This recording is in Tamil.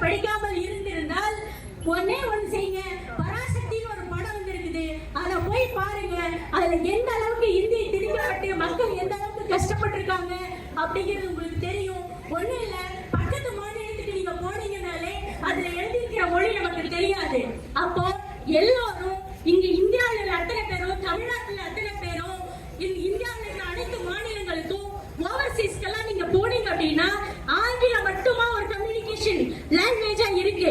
படிக்காமல் இருந்திருந்தால் ஒன்னே ஒண்ணு செய்யுங்க, பராசக்தின்னு ஒரு படம் வந்திருக்குது, அதை போய் பாருங்க. அதுல எந்த அளவுக்கு இந்தி திணிக்கப்பட்டு மக்கள் எந்த அளவுக்கு கஷ்டப்பட்டிருக்காங்க அப்படிங்கிறது உங்களுக்கு தெரியும். ஒண்ணு இல்ல, பக்கத்து மாநிலத்துக்கு நீங்க போனீங்கன்னாலே அதுல எழுதியிருக்கிற மொழி நமக்கு தெரியாது. அப்போ எல்லாரும் இங்க இந்தியாவில் அத்தனை பேரும், தமிழ்நாட்டில் அத்தனை பேரும், இந்தியாவில் இருக்கிற அனைத்து மாநிலங்களுக்கும் ஓவர்சீஸ்க்கெல்லாம் நீங்க போனீங்க அப்படின்னா ஆங்கிலம் மட்டுமா ஒரு கம்யூனிகேஷன் லாங்குவேஜா இருக்கு.